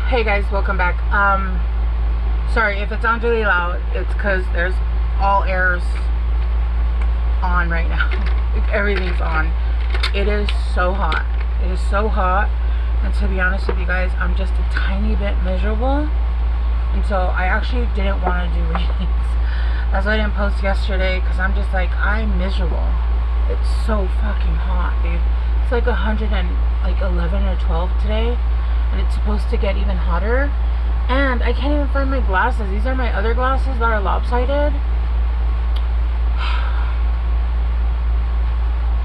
Hey guys, welcome back. Sorry if it sounds really loud. It's because there's all airs on right now. Everything's on. It is so hot. It is so hot, and to be honest with you guys, I'm just a tiny bit miserable, and so I actually didn't want to do readings. That's why I didn't post yesterday, because I'm just like, I'm miserable. It's so fucking hot, dude. It's like 111 or 12 today, and it's supposed to get even hotter. And I can't even find my glasses. These are my other glasses that are lopsided.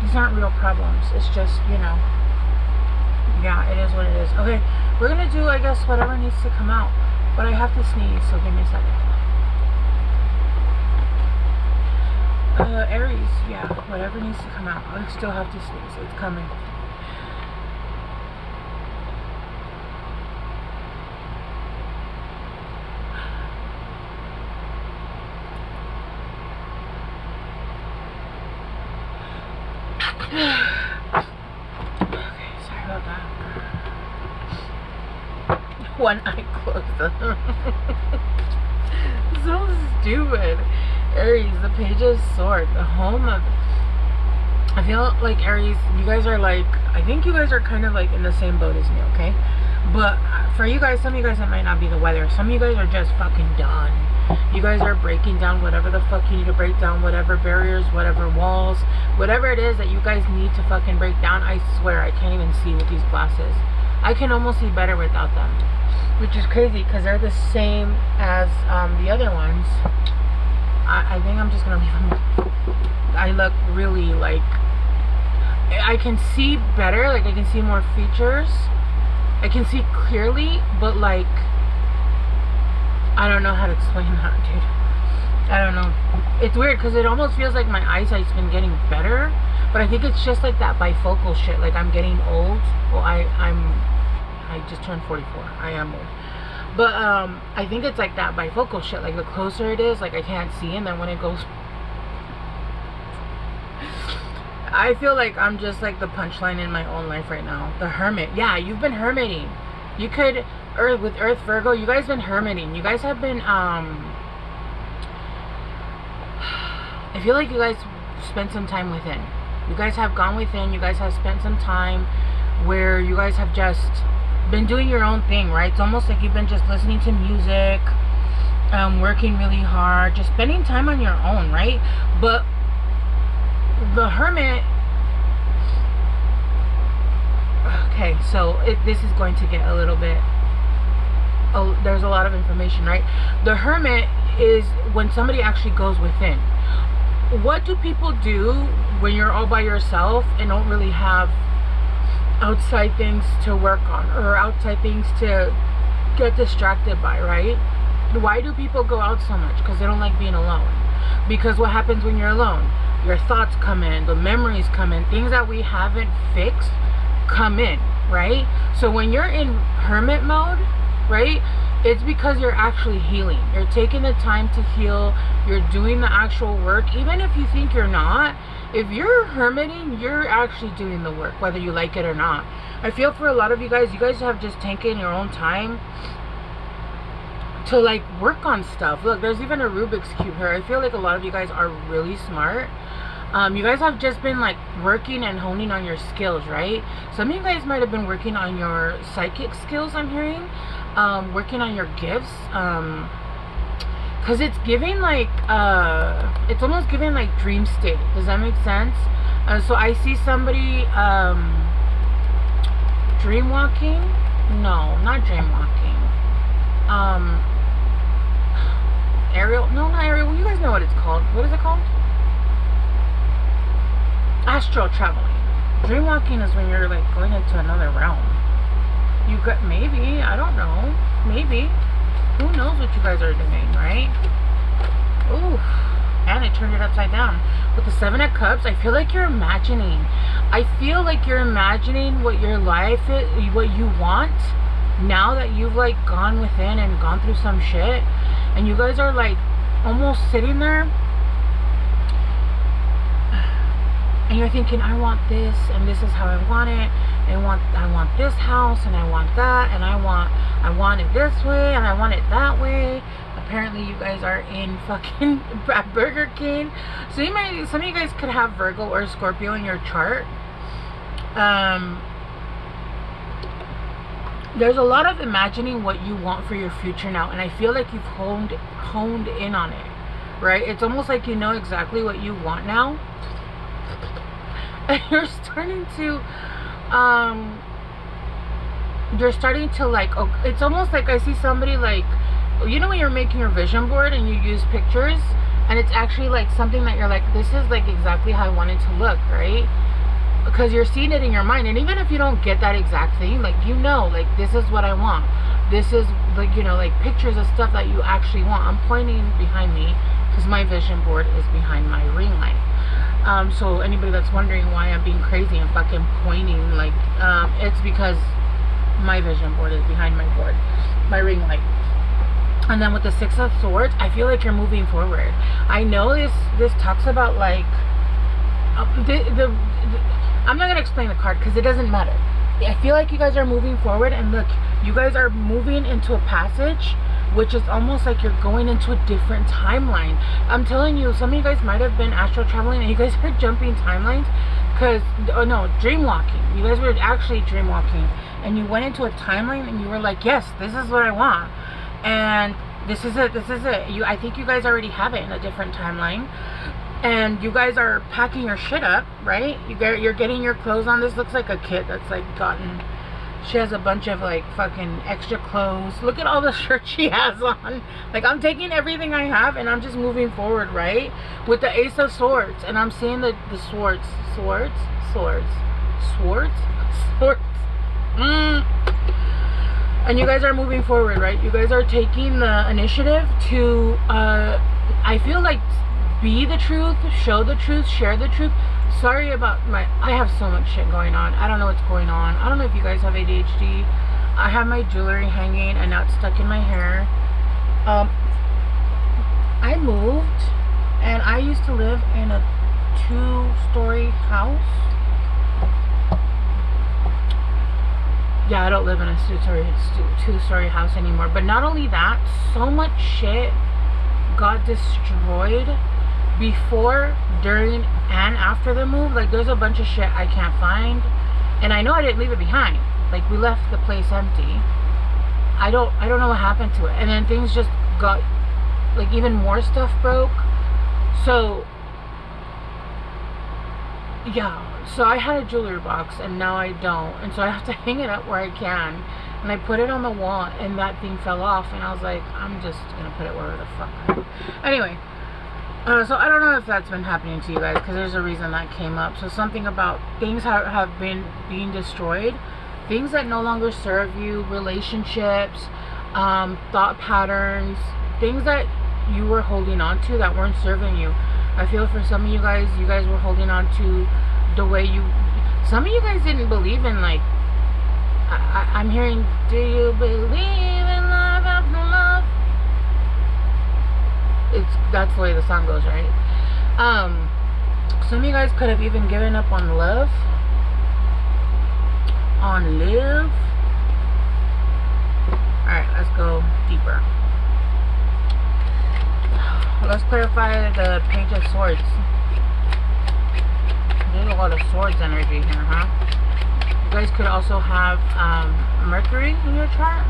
These aren't real problems. It's just, you know, yeah, it is what it is. Okay, we're gonna do, I guess, whatever needs to come out. But I have to sneeze, so give me a second. Aries, yeah, whatever needs to come out. I still have to sneeze. It's coming. Okay, sorry about that. One eye closed. So stupid. Aries, the page of swords, the home of... I feel like Aries, you guys are like, I think you guys are kind of like in the same boat as me, okay? But for you guys, some of you guys, it might not be the weather. Some of you guys are just fucking done. You guys are breaking down whatever the fuck you need to break down, whatever barriers, whatever walls, whatever it is that you guys need to fucking break down. I swear I can't even see with these glasses. I can almost see better without them, which is crazy because they're the same as the other ones. I think I'm just gonna leave them. I look really like, I can see better, like I can see more features, I can see clearly, but like, I don't know how to explain that, dude. I don't know. It's weird because it almost feels like my eyesight's been getting better, but I think it's just like that bifocal shit. Like I'm getting old. Well, I just turned 44. I am old. But I think it's like that bifocal shit. Like the closer it is, like I can't see, and then when it goes, I feel like I'm just like the punchline in my own life right now. The hermit. Yeah, you've been hermiting. You could with Earth Virgo, you guys been hermiting. You guys have been I feel like you guys spent some time within. You guys have gone within. You guys have spent some time where you guys have just been doing your own thing, right? It's almost like you've been just listening to music, working really hard, just spending time on your own, right? But the hermit, okay, so this is going to get a little bit, oh, there's a lot of information, right? The hermit is when somebody actually goes within. What do people do when you're all by yourself and don't really have outside things to work on or outside things to get distracted by, right? Why do people go out so much? Because they don't like being alone. Because what happens when you're alone? Your thoughts come in, the memories come in, things that we haven't fixed come in, right? So when you're in hermit mode, right, it's because you're actually healing. You're taking the time to heal. You're doing the actual work. Even if you think you're not, if you're hermiting, you're actually doing the work, whether you like it or not. I feel for a lot of you guys have just taken your own time to like work on stuff. Look, there's even a Rubik's Cube here. I feel like a lot of you guys are really smart. You guys have just been like working and honing on your skills, right? Some of you guys might have been working on your psychic skills, I'm hearing. Working on your gifts. Because it's giving like, it's almost giving like dream state. Does that make sense? So I see somebody dream walking. No, not dream walking. Aerial. No, not aerial. You guys know what it's called. What is it called? Astral traveling. Dream walking is when you're like going into another realm. You got, maybe, I don't know, maybe, who knows what you guys are doing, right? Ooh, and it turned it upside down. With the 7 of Cups, I feel like you're imagining. I feel like you're imagining what your life is, what you want, now that you've like gone within and gone through some shit, and you guys are like almost sitting there, and you're thinking, I want this, and this is how I want it, I want this house, and I want that, and I want it this way, and I want it that way. Apparently you guys are in fucking at Burger King. So some of you guys could have Virgo or Scorpio in your chart. There's a lot of imagining what you want for your future now, and I feel like you've honed in on it, right? It's almost like you know exactly what you want now, and you're starting to like, oh, it's almost like I see somebody like, you know, when you're making your vision board and you use pictures, and it's actually like something that you're like, this is like exactly how I want it to look, right? Because you're seeing it in your mind. And even if you don't get that exact thing, like, you know, like, this is what I want. This is like, you know, like pictures of stuff that you actually want. I'm pointing behind me because my vision board is behind my ring light. So anybody that's wondering why I'm being crazy and fucking pointing, like, it's because my vision board is behind my ring light. And then with the Six of Swords, I feel like you're moving forward. I know this talks about like I'm not gonna explain the card because it doesn't matter. I feel like you guys are moving forward, and look, you guys are moving into a passage, which is almost like you're going into a different timeline. I'm telling you, some of you guys might have been astral traveling, and you guys are jumping timelines, because, oh no, dream walking. You guys were actually dream walking, and you went into a timeline, and you were like, yes, this is what I want, and this is it. I think you guys already have it in a different timeline. And you guys are packing your shit up, right? You're getting your clothes on. This looks like a kid that's like gotten, she has a bunch of like fucking extra clothes. Look at all the shirts she has on. Like, I'm taking everything I have and I'm just moving forward, right? With the Ace of Swords. And I'm seeing the swords. And you guys are moving forward, right? You guys are taking the initiative to, I feel like, be the truth, show the truth, share the truth. Sorry about I have so much shit going on. I don't know what's going on. I don't know if you guys have ADHD. I have my jewelry hanging and now it's stuck in my hair. I moved, and I used to live in a 2-story house. Yeah, I don't live in a 2-story house anymore. But not only that, so much shit got destroyed before, during, and after the move. Like, there's a bunch of shit I can't find, and I know I didn't leave it behind. Like, we left the place empty. I don't know what happened to it. And then things just got, like, even more stuff broke. So yeah, so I had a jewelry box and now I don't, and so I have to hang it up where I can. And I put it on the wall and that thing fell off, and I was like, I'm just gonna put it where the fuck. Anyway, so I don't know if that's been happening to you guys, because there's a reason that came up. So something about things have been being destroyed, things that no longer serve you, relationships, thought patterns, things that you were holding on to that weren't serving you. I feel for some of you guys were holding on to the way you, some of you guys didn't believe in, like, I'm hearing, do you believe in love after love? That's the way the song goes, right? Some of you guys could have even given up on love, on live. Alright, let's go deeper. Let's clarify the Page of Swords. There's a lot of swords energy here, huh? You guys could also have Mercury in your chart.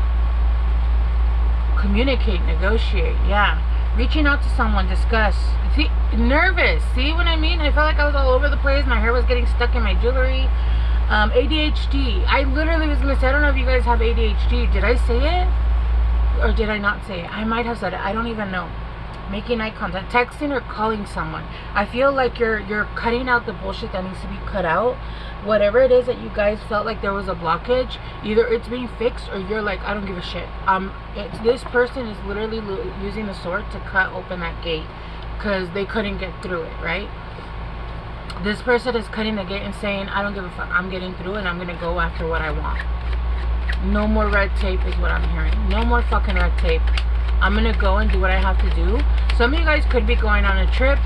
Communicate, negotiate, yeah. Reaching out to someone, discuss. See, nervous. See what I mean? I felt like I was all over the place. My hair was getting stuck in my jewelry. ADHD. I literally was going to say, I don't know if you guys have ADHD. Did I say it? Or did I not say it? I might have said it. I don't even know. Making eye contact, texting or calling someone. I feel like you're cutting out the bullshit that needs to be cut out. Whatever it is that you guys felt like there was a blockage, either it's being fixed or you're like, I don't give a shit. This person is literally using the sword to cut open that gate because they couldn't get through it, right? This person is cutting the gate and saying, I don't give a fuck. I'm getting through and I'm gonna go after what I want. No more red tape is what I'm hearing. No more fucking red tape. I'm gonna go and do what I have to do. Some of you guys could be going on a trip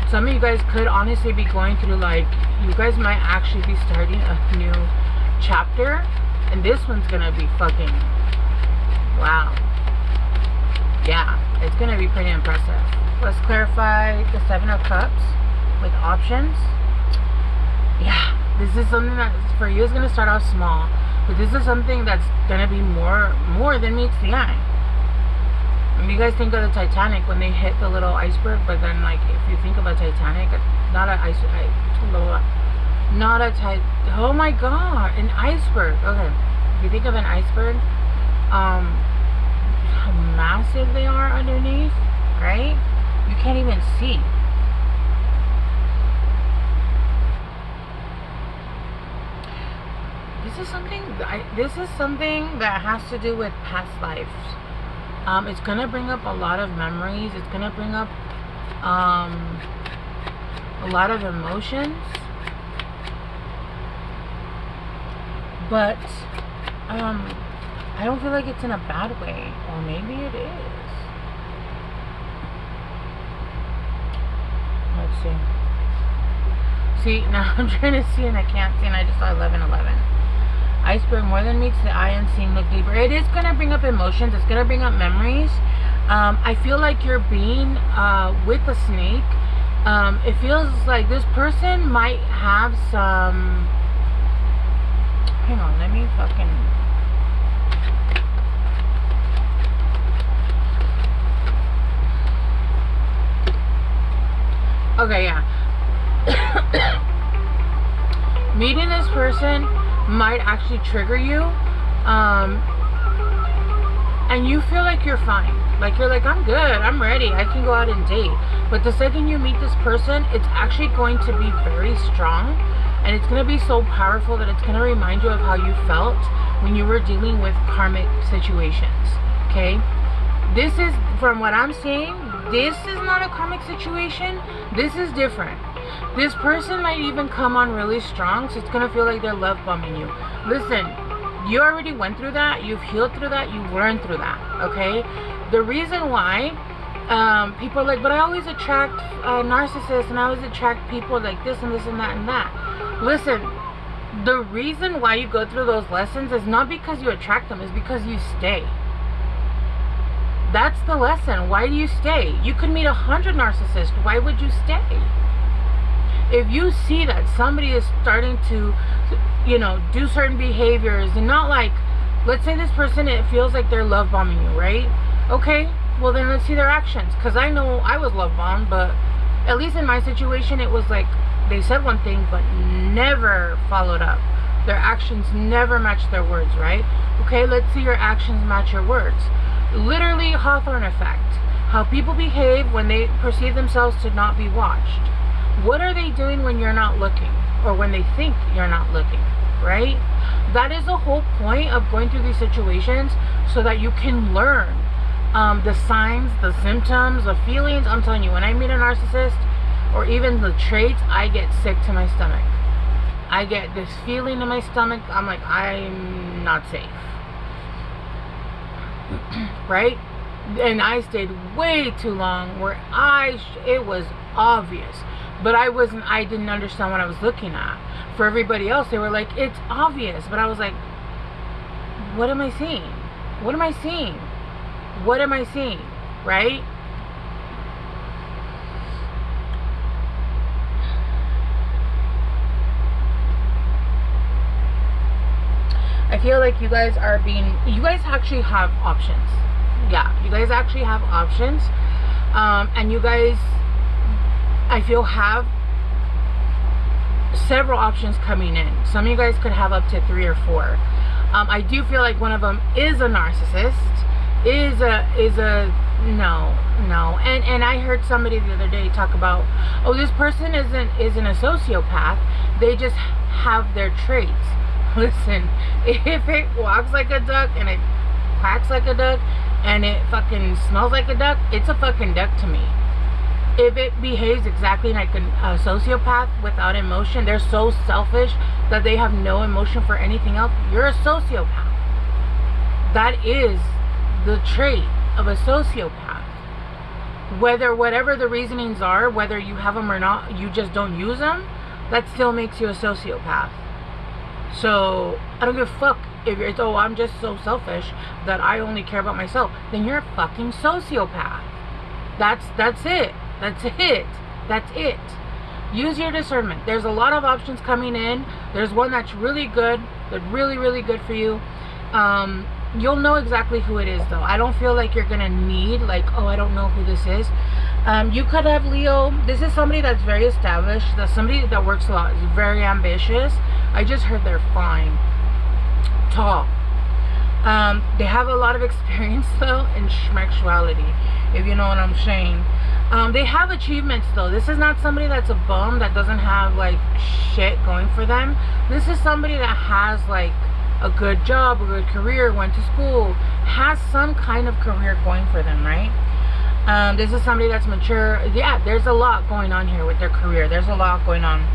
Some of you guys could honestly be going through, like, you guys might actually be starting a new chapter, and this one's gonna be fucking wow. Yeah, it's gonna be pretty impressive. Let's clarify the 7 of Cups with options. Yeah, this is something that for you is gonna start off small, but this is something that's gonna be more than meets the eye. When you guys think of the Titanic, when they hit the little iceberg, but then, like, if you think of a Titanic, not an oh my god, an iceberg. Okay, if you think of an iceberg, how massive they are underneath, right? You can't even see. This is something that has to do with past lives. It's gonna bring up a lot of memories. It's gonna bring up a lot of emotions, but I don't feel like it's in a bad way, or maybe it is. Let's see. See, now I'm trying to see and I can't see, and I just saw 1111. Iceberg, more than meets the eye, and seeing look deeper. It is going to bring up emotions. It's going to bring up memories. I feel like you're being with the snake. It feels like this person might have some... Hang on, let me fucking... Okay, yeah. Meeting this person might actually trigger you, and you feel like you're fine, like you're like, I'm good, I'm ready, I can go out and date. But the second you meet this person, it's actually going to be very strong, and it's going to be so powerful that it's going to remind you of how you felt when you were dealing with karmic situations. Okay, this is, from what I'm seeing, this is not a karmic situation. This is different. This person might even come on really strong, so it's going to feel like they're love bombing you. Listen, you already went through that. You've healed through that. You learned through that, okay? The reason why people are like, but I always attract narcissists, and I always attract people like this and this and that and that. Listen, the reason why you go through those lessons is not because you attract them, it's because you stay. That's the lesson. Why do you stay? You could meet 100 narcissists. Why would you stay? If you see that somebody is starting to, you know, do certain behaviors, and not like, let's say this person, it feels like they're love bombing you, right? Okay, well then let's see their actions. Because I know I was love bombed, but at least in my situation, it was like they said one thing but never followed up. Their actions never matched their words, right? Okay, let's see your actions match your words. Literally Hawthorne effect. How people behave when they perceive themselves to not be watched. What are they doing when you're not looking, or when they think you're not looking, right? That is the whole point of going through these situations, so that you can learn the signs, the symptoms, the feelings. I'm telling you, when I meet a narcissist, or even the traits, I get sick to my stomach. I get this feeling in my stomach. I'm like, I'm not safe. Right? And I stayed way too long where it was obvious, but I didn't understand what I was looking at. For everybody else, they were like, it's obvious, but I was like, what am I seeing? What am I seeing? What am I seeing? Right? I feel like you guys actually have options. Yeah, you guys actually have options. And you guys, I feel, have several options coming in. Some of you guys could have up to 3 or 4. I do feel like one of them is a narcissist. No. And I heard somebody the other day talk about, oh, this person isn't a sociopath. They just have their traits. Listen, if it walks like a duck and it quacks like a duck and it fucking smells like a duck, it's a fucking duck to me. If it behaves exactly like a sociopath without emotion, they're so selfish that they have no emotion for anything else, you're a sociopath. That is the trait of a sociopath. whatever the reasonings are, whether you have them or not, you just don't use them, that still makes you a sociopath. So I don't give a fuck if it's, oh, I'm just so selfish that I only care about myself. Then you're a fucking sociopath. That's it. That's it. That's it. Use your discernment. There's a lot of options coming in. There's one that's really good, that's really, really good for you. You'll know exactly who it is, though. I don't feel like you're gonna need, like, oh, I don't know who this is. You could have Leo. This is somebody that's very established. That's somebody that works a lot. Is very ambitious. I just heard they're fine. Tall. They have a lot of experience, though, in schmexuality, if you know what I'm saying. They have achievements, though. This is not somebody that's a bum that doesn't have, like, shit going for them. This is somebody that has, like, a good job, a good career, went to school, has some kind of career going for them, right? This is somebody that's mature. Yeah, there's a lot going on here with their career. There's a lot going on.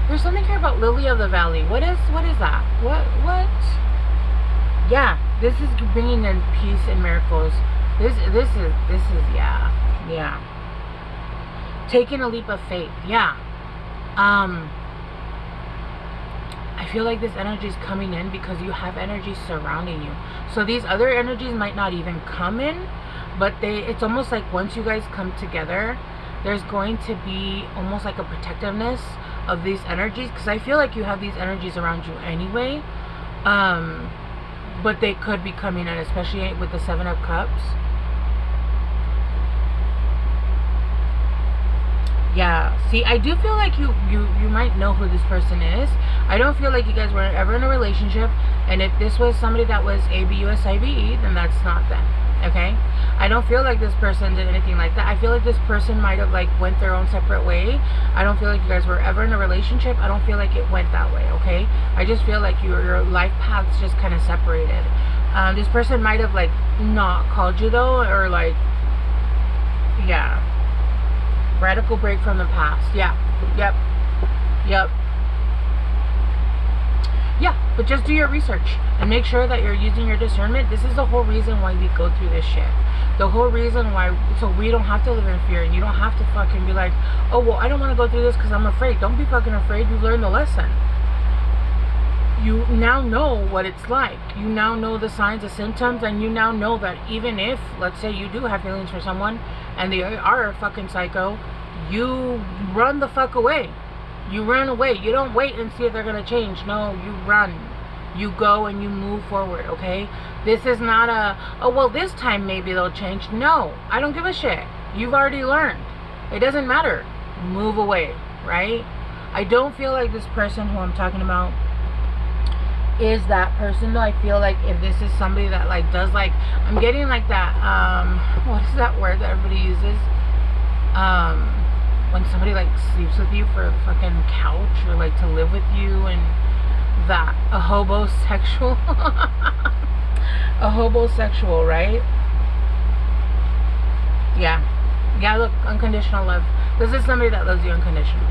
There's something here about Lily of the Valley. What is that? What? Yeah, this is bringing in peace and miracles. This is yeah. Taking a leap of faith. Yeah. I feel like this energy is coming in because you have energy surrounding you. So these other energies might not even come in, but it's almost like once you guys come together, there's going to be almost like a protectiveness of these energies, because I feel like you have these energies around you anyway. But they could be coming in, especially with the Seven of Cups. Yeah, see, I do feel like you might know who this person is. I don't feel like you guys were ever in a relationship, and if this was somebody that was ABUSIVE, then that's not them, okay? I don't feel like this person did anything like that. I feel like this person might have, like, went their own separate way. I don't feel like you guys were ever in a relationship. I don't feel like it went that way, okay? I just feel like your life paths just kind of separated. This person might have, like, not called you, though, or, like, yeah. Radical break from the past. Yeah. Yep. Yeah, but just do your research and make sure that you're using your discernment. This is the whole reason why we go through this shit. The whole reason why, so we don't have to live in fear, and you don't have to fucking be like, oh, well, I don't want to go through this because I'm afraid. Don't be fucking afraid. You learned the lesson. You now know what it's like. You now know the signs, the symptoms, and you now know that even if, let's say, you do have feelings for someone and they are a fucking psycho, you run the fuck away. You run away. You don't wait and see if they're gonna change. No, you run. You go and you move forward, okay? This is not a, oh, well, this time maybe they'll change. No, I don't give a shit. You've already learned. It doesn't matter. Move away, right? I don't feel like this person who I'm talking about is that person, though. I feel like if this is somebody that, like, does, like, I'm getting, like, that, what is that word that everybody uses? When somebody, like, sleeps with you for a fucking couch, or, like, to live with you, and that, a hobosexual. A hobosexual, right? Yeah, look, unconditional love. This is somebody that loves you unconditionally.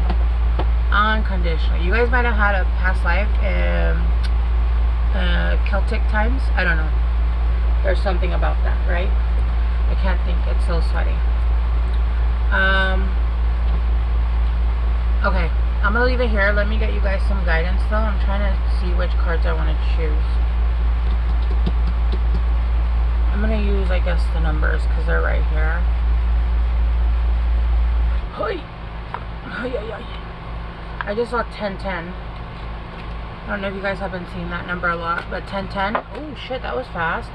Unconditionally. You guys might have had a past life Celtic times. I don't know. There's something about that, right? I can't think. It's so sweaty. Okay, I'm gonna leave it here. Let me get you guys some guidance, though. I'm trying to see which cards I want to choose. I'm gonna use, I guess, the numbers because they're right here. I just saw 1010. I don't know if you guys have been seeing that number a lot, but 1010. Oh shit, that was fast.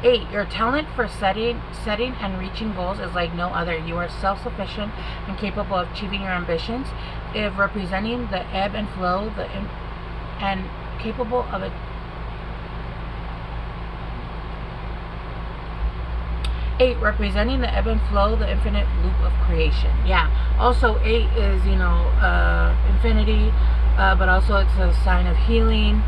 8. Your talent for setting and reaching goals is like no other. You are self-sufficient and capable of achieving your ambitions. If representing the ebb and flow, and capable of it. 8. Representing the ebb and flow, the infinite loop of creation. Yeah. Also, 8 is, you know, infinity, but also it's a sign of healing.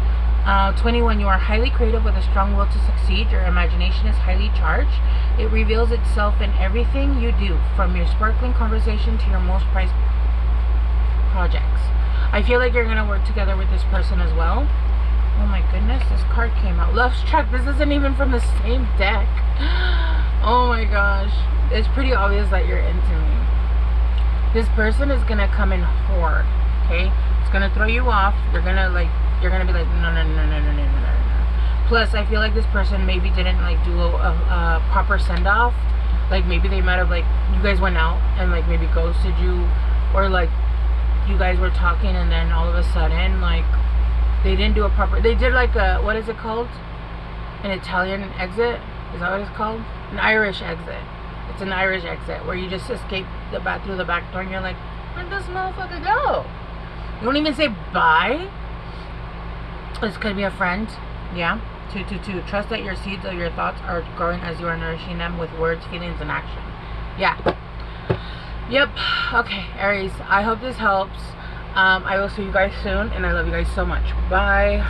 21. You are highly creative with a strong will to succeed. Your imagination is highly charged. It reveals itself in everything you do, from your sparkling conversation to your most prized projects. I feel like you're going to work together with this person as well. Oh my goodness, this card came out. Love's track. This isn't even from the same deck. Oh my gosh. It's pretty obvious that you're into me. This person is gonna come in hard, okay? It's gonna throw you off. You're gonna be like, no. Plus, I feel like this person maybe didn't like do a proper send off. Like maybe they might have like, you guys went out and like maybe ghosted you, or like you guys were talking and then all of a sudden like they didn't do a proper. They did like a, what is it called? An Italian exit? Is that what it's called? An Irish exit. It's an Irish exit where you just escape through the back door and you're like, where'd this motherfucker go? You don't even say bye. This could be a friend. Yeah. 222. Trust that your seeds of your thoughts are growing as you are nourishing them with words, feelings, and action. Yeah. Yep. Okay, Aries. I hope this helps. I will see you guys soon, and I love you guys so much. Bye.